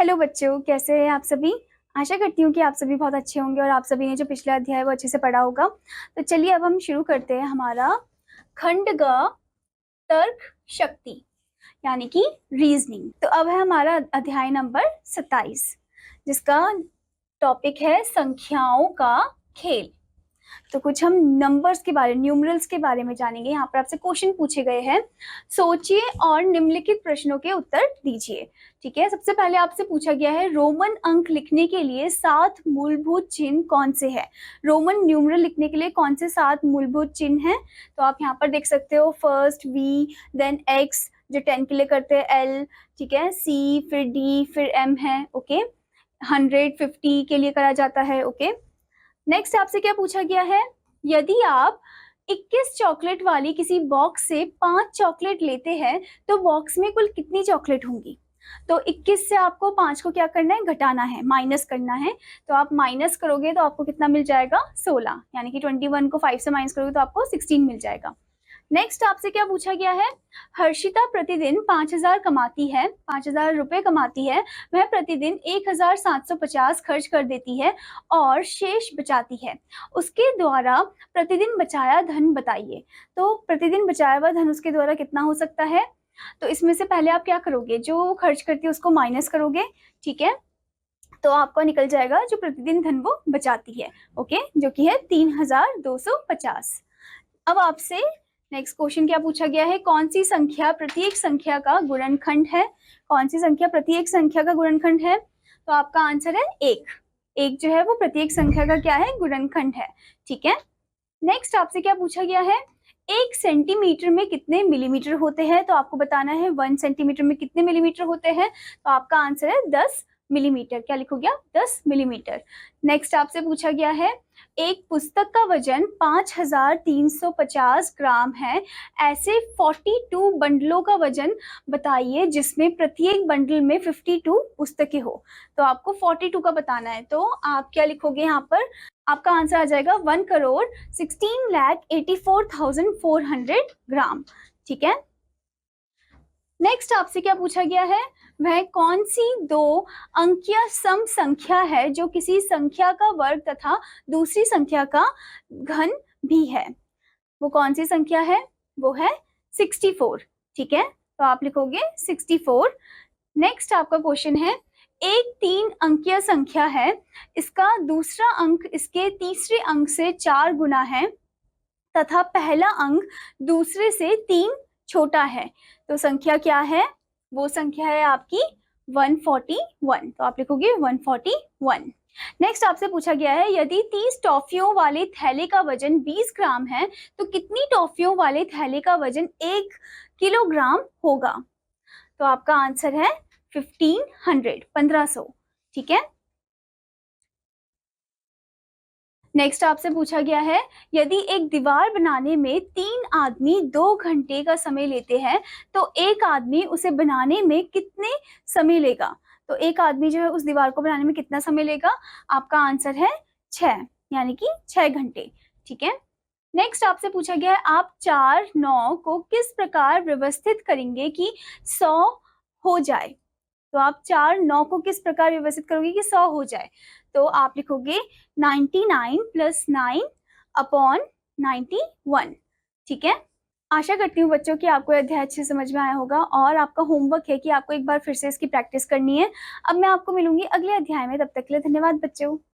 Hello बच्चों, कैसे हैं आप सभी। आशा करती हूँ कि आप सभी बहुत अच्छे होंगे और आप सभी ने जो पिछला अध्याय है वो अच्छे से पढ़ा होगा। तो चलिए अब हम शुरू करते हैं हमारा खंड ग तर्क शक्ति यानी कि रीजनिंग। तो अब है हमारा अध्याय नंबर 27 जिसका टॉपिक है संख्याओं का खेल। तो कुछ हम नंबर्स के बारे न्यूमरल्स के बारे में जानेंगे। यहाँ पर आपसे क्वेश्चन पूछे गए हैं, सोचिए और निम्नलिखित प्रश्नों के उत्तर दीजिए। ठीक है, सबसे पहले आपसे पूछा गया है रोमन अंक लिखने के लिए 7 मूलभूत चिन्ह कौन से हैं। रोमन न्यूमरल लिखने के लिए कौन से 7 मूलभूत चिन्ह हैं। तो आप यहाँ पर देख सकते हो, फर्स्ट वी, देन एक्स जो 10 के लिए करते हैं, एल, ठीक है, सी, फिर डी, फिर एम है, ओके। 150 के लिए करा जाता है, ओके। नेक्स्ट आपसे क्या पूछा गया है, यदि आप 21 चॉकलेट वाली किसी बॉक्स से 5 चॉकलेट लेते हैं तो बॉक्स में कुल कितनी चॉकलेट होंगी। तो 21 से आपको 5 को क्या करना है, घटाना है, माइनस करना है। तो आप माइनस करोगे तो आपको कितना मिल जाएगा, 16, यानी कि 21 को 5 से माइनस करोगे तो आपको 16 मिल जाएगा। नेक्स्ट आपसे क्या पूछा गया है, हर्षिता प्रतिदिन 5,000 कमाती है, 5,000 रुपए कमाती है, वह प्रतिदिन 1,750 खर्च कर देती है और शेष बचाती है, उसके द्वारा प्रतिदिन बचाया धन बताइए। तो प्रतिदिन बचाया हुआ धन उसके द्वारा कितना हो सकता है। तो इसमें से पहले आप क्या करोगे, जो खर्च करती है उसको माइनस करोगे, ठीक है। तो आपको निकल जाएगा जो प्रतिदिन धन वो बचाती है, ओके, जो कि है 3,250। अब आपसे नेक्स्ट क्वेश्चन क्या पूछा गया है, कौन सी संख्या प्रत्येक संख्या का गुणनखंड है। कौन सी संख्या प्रत्येक संख्या का गुणनखंड है। तो आपका आंसर है एक। एक जो है वो प्रत्येक संख्या का क्या है, गुणनखंड है, ठीक है। नेक्स्ट आपसे क्या पूछा गया है, 1 सेंटीमीटर में कितने मिलीमीटर होते हैं। तो आपको बताना है 1 सेंटीमीटर में कितने मिलीमीटर होते हैं। तो आपका आंसर है 10 मिलीमीटर। क्या लिखोगे आप, 10 मिलीमीटर। नेक्स्ट आपसे पूछा गया है, एक पुस्तक का वजन 5,350 ग्राम है, ऐसे 42 बंडलों का वजन बताइए जिसमें प्रत्येक बंडल में 52 पुस्तकें हो। तो आपको 42 का बताना है। तो आप क्या लिखोगे यहाँ पर, आपका आंसर आ जाएगा 1,16,84,400 ग्राम, ठीक है। नेक्स्ट आपसे क्या पूछा गया है, वह कौन सी 2 अंकीय सम संख्या है जो किसी संख्या का वर्ग तथा दूसरी संख्या का घन भी है। वो कौन सी संख्या है, वो है 64, ठीक है। तो आप लिखोगे 64। नेक्स्ट आपका क्वेश्चन है, एक 3 अंकीय संख्या है, इसका दूसरा अंक इसके तीसरे अंक से 4 गुना है तथा पहला अंक दूसरे से 3 छोटा है। तो संख्या क्या है, वो संख्या है आपकी 141। तो आप लिखोगे 141। नेक्स्ट आपसे पूछा गया है, यदि 30 टॉफियों वाले थैले का वजन 20 ग्राम है तो कितनी टॉफियों वाले थैले का वजन 1 किलोग्राम होगा। तो आपका आंसर है 1500, ठीक है। नेक्स्ट आपसे पूछा गया है, यदि एक दीवार बनाने में 3 आदमी 2 घंटे का समय लेते हैं तो एक आदमी उसे बनाने में कितने समय लेगा। तो एक आदमी जो है उस दीवार को बनाने में कितना समय लेगा। आपका आंसर है 6, यानी कि 6 घंटे, ठीक है। नेक्स्ट आपसे पूछा गया है, आप 4 9 को किस प्रकार व्यवस्थित करेंगे कि 100 हो जाए। तो आप 4 9 को किस प्रकार व्यवस्थित करोगे कि 100 हो जाए। तो आप लिखोगे 99 + 9 अपॉन 91, ठीक है। आशा करती हूँ बच्चों कि आपको यह अध्याय अच्छे समझ में आया होगा और आपका होमवर्क है कि आपको एक बार फिर से इसकी प्रैक्टिस करनी है। अब मैं आपको मिलूंगी अगले अध्याय में, तब तक के लिए धन्यवाद बच्चों।